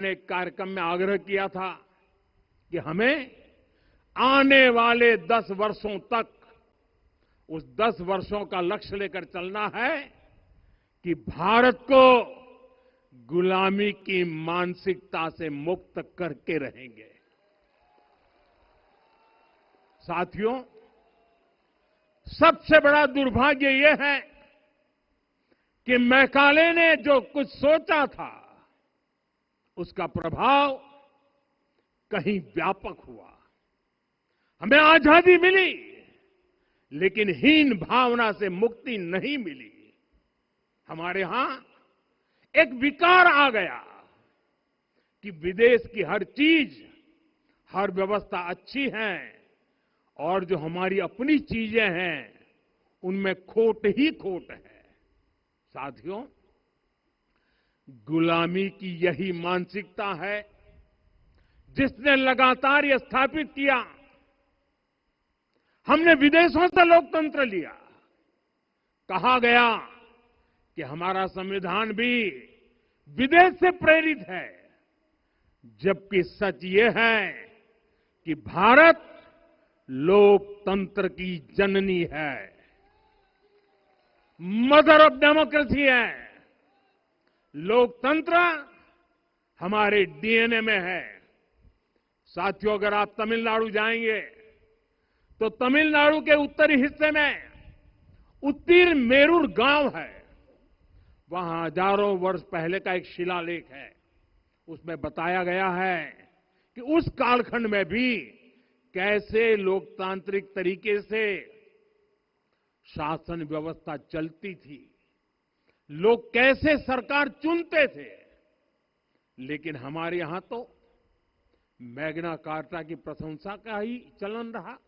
ने एक कार्यक्रम में आग्रह किया था कि हमें आने वाले 10 वर्षों तक उस 10 वर्षों का लक्ष्य लेकर चलना है कि भारत को गुलामी की मानसिकता से मुक्त करके रहेंगे। साथियों, सबसे बड़ा दुर्भाग्य यह है कि मैकाले ने जो कुछ सोचा था उसका प्रभाव कहीं व्यापक हुआ। हमें आजादी मिली, लेकिन हीन भावना से मुक्ति नहीं मिली। हमारे यहां एक विकार आ गया कि विदेश की हर चीज, हर व्यवस्था अच्छी है और जो हमारी अपनी चीजें हैं उनमें खोट ही खोट है। साथियों, गुलामी की यही मानसिकता है जिसने लगातार यह स्थापित किया। हमने विदेशों से लोकतंत्र लिया। कहा गया कि हमारा संविधान भी विदेश से प्रेरित है, जबकि सच ये है कि भारत लोकतंत्र की जननी है, मदर ऑफ डेमोक्रेसी है। लोकतंत्र हमारे डीएनए में है। साथियों, अगर आप तमिलनाडु जाएंगे तो तमिलनाडु के उत्तरी हिस्से में उत्तीर-मेरूर गांव है। वहां हजारों वर्ष पहले का एक शिलालेख है। उसमें बताया गया है कि उस कालखंड में भी कैसे लोकतांत्रिक तरीके से शासन व्यवस्था चलती थी, लोग कैसे सरकार चुनते थे। लेकिन हमारे यहां तो मैग्ना कार्टा की प्रशंसा का ही चलन रहा।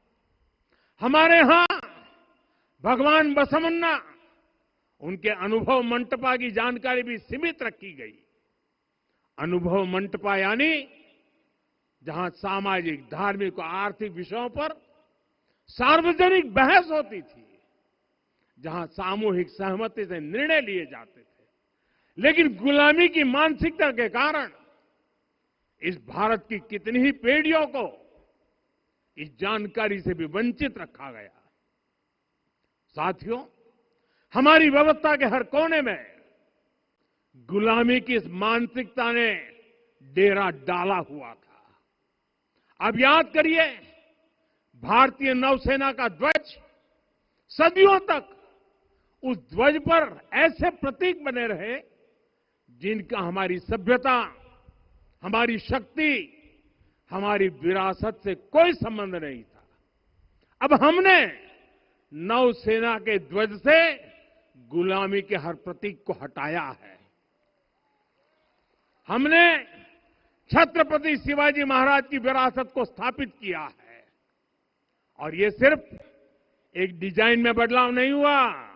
हमारे यहां भगवान बसवन्ना, उनके अनुभव मंटपा की जानकारी भी सीमित रखी गई। अनुभव मंटपा यानी जहां सामाजिक, धार्मिक और आर्थिक विषयों पर सार्वजनिक बहस होती थी, जहां सामूहिक सहमति से निर्णय लिए जाते थे। लेकिन गुलामी की मानसिकता के कारण इस भारत की कितनी ही पीढ़ियों को इस जानकारी से भी वंचित रखा गया। साथियों, हमारी व्यवस्था के हर कोने में गुलामी की इस मानसिकता ने डेरा डाला हुआ था। अब याद करिए, भारतीय नौसेना का ध्वज सदियों तक उस ध्वज पर ऐसे प्रतीक बने रहे जिनका हमारी सभ्यता, हमारी शक्ति, हमारी विरासत से कोई संबंध नहीं था। अब हमने नौसेना के ध्वज से गुलामी के हर प्रतीक को हटाया है। हमने छत्रपति शिवाजी महाराज की विरासत को स्थापित किया है। और ये सिर्फ एक डिजाइन में बदलाव नहीं हुआ,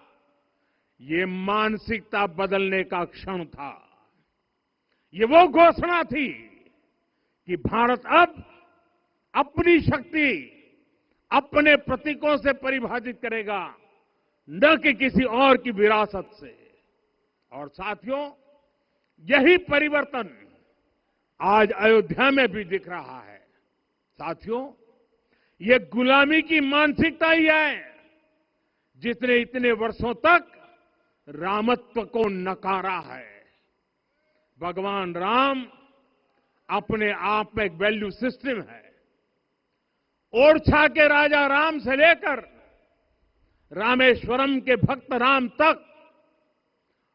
ये मानसिकता बदलने का क्षण था। ये वो घोषणा थी कि भारत अब अपनी शक्ति अपने प्रतीकों से परिभाषित करेगा, न कि किसी और की विरासत से। और साथियों, यही परिवर्तन आज अयोध्या में भी दिख रहा है। साथियों, ये गुलामी की मानसिकता ही है जिसने इतने वर्षों तक रामत्व को नकारा है। भगवान राम अपने आप में एक वैल्यू सिस्टम है। ओरछा के राजा राम से लेकर रामेश्वरम के भक्त राम तक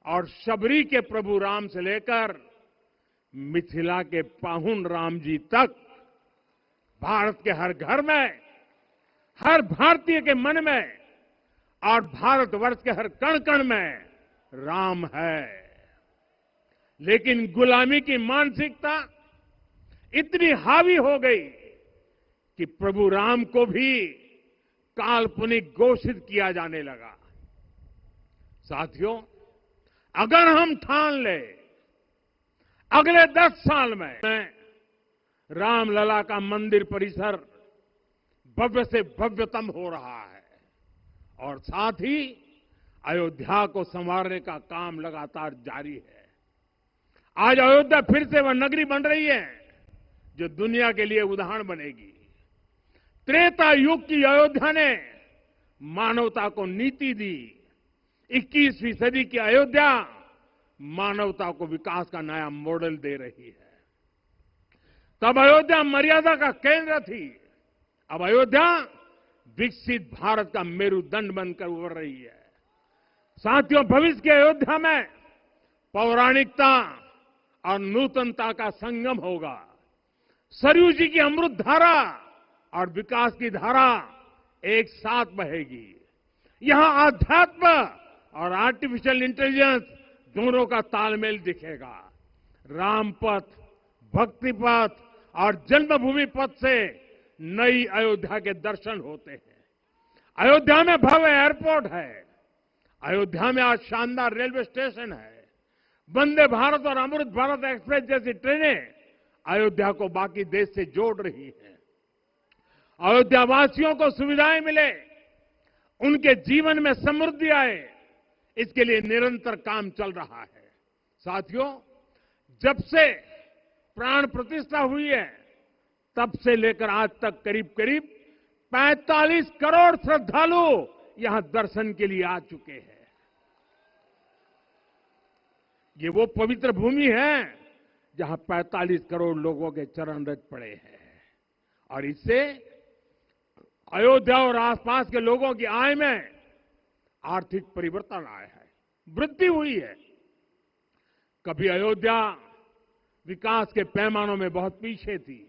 और शबरी के प्रभु राम से लेकर मिथिला के पाहुन राम जी तक, भारत के हर घर में, हर भारतीय के मन में और भारतवर्ष के हर कण कण में राम है। लेकिन गुलामी की मानसिकता इतनी हावी हो गई कि प्रभु राम को भी काल्पनिक घोषित किया जाने लगा। साथियों, अगर हम ठान ले अगले 10 साल में रामलला का मंदिर परिसर भव्य से भव्यतम हो रहा है और साथ ही अयोध्या को संवारने का काम लगातार जारी है। आज अयोध्या फिर से वह नगरी बन रही है जो दुनिया के लिए उदाहरण बनेगी। त्रेता युग की अयोध्या ने मानवता को नीति दी। 21वीं सदी की अयोध्या मानवता को विकास का नया मॉडल दे रही है। तब अयोध्या मर्यादा का केंद्र थी, अब अयोध्या विकसित भारत का मेरुदंड बनकर उभर रही है। साथियों, भविष्य की अयोध्या में पौराणिकता और नूतनता का संगम होगा। सरयू जी की अमृत धारा और विकास की धारा एक साथ बहेगी। यहां आध्यात्म और आर्टिफिशियल इंटेलिजेंस दोनों का तालमेल दिखेगा। राम पथ, भक्ति पथ और जन्मभूमि पथ से नई अयोध्या के दर्शन होते हैं। अयोध्या में भव्य एयरपोर्ट है। अयोध्या में आज शानदार रेलवे स्टेशन है। वंदे भारत और अमृत भारत एक्सप्रेस जैसी ट्रेनें अयोध्या को बाकी देश से जोड़ रही हैं। अयोध्या वासियों को सुविधाएं मिले, उनके जीवन में समृद्धि आए, इसके लिए निरंतर काम चल रहा है। साथियों, जब से प्राण प्रतिष्ठा हुई है तब से लेकर आज तक करीब करीब 45 करोड़ श्रद्धालु यहां दर्शन के लिए आ चुके हैं। ये वो पवित्र भूमि है जहां 45 करोड़ लोगों के चरण रज पड़े हैं और इससे अयोध्या और आसपास के लोगों की आय में आर्थिक परिवर्तन आया है, वृद्धि हुई है। कभी अयोध्या विकास के पैमानों में बहुत पीछे थी।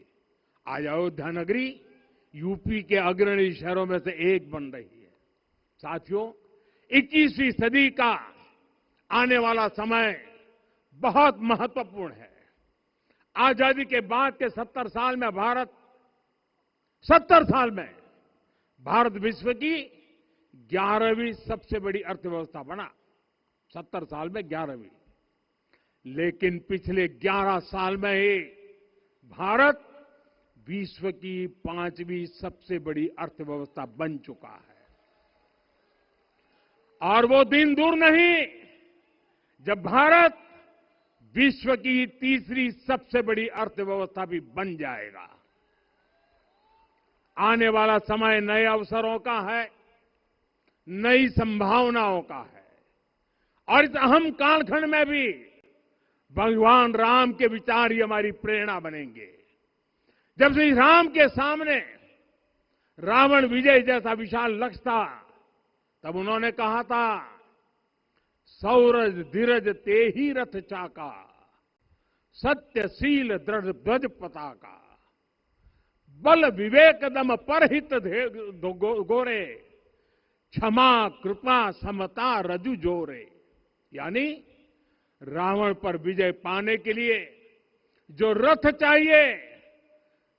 आज अयोध्या नगरी यूपी के अग्रणी शहरों में से एक बन रही है। साथियों, 21वीं सदी का आने वाला समय बहुत महत्वपूर्ण है। आजादी के बाद के 70 साल में भारत विश्व की 11वीं सबसे बड़ी अर्थव्यवस्था बना। 70 साल में 11वीं। लेकिन पिछले 11 साल में ही भारत विश्व की 5वीं सबसे बड़ी अर्थव्यवस्था बन चुका है। और वो दिन दूर नहीं जब भारत विश्व की 3री सबसे बड़ी अर्थव्यवस्था भी बन जाएगा। आने वाला समय नए अवसरों का है, नई संभावनाओं का है और इस अहम कालखंड में भी भगवान राम के विचार ही हमारी प्रेरणा बनेंगे। जब श्री राम के सामने रावण विजय जैसा विशाल लक्ष्य था, तब उन्होंने कहा था, सौरज धीरज ते ही रथ चाका, सत्यशील दृढ़ ध्वज पताका, बल विवेक दम परहित गोरे, क्षमा कृपा समता रजु जोरे। यानी रावण पर विजय पाने के लिए जो रथ चाहिए,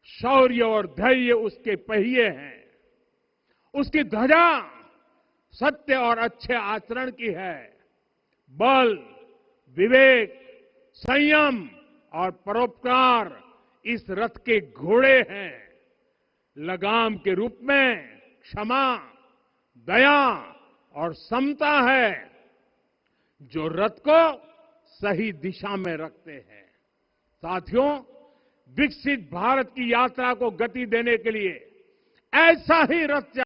शौर्य और धैर्य उसके पहिए हैं, उसकी ध्वजा सत्य और अच्छे आचरण की है, बल, विवेक, संयम और परोपकार इस रथ के घोड़े हैं। लगाम के रूप में क्षमा, दया और समता है जो रथ को सही दिशा में रखते हैं। साथियों, विकसित भारत की यात्रा को गति देने के लिए ऐसा ही रथ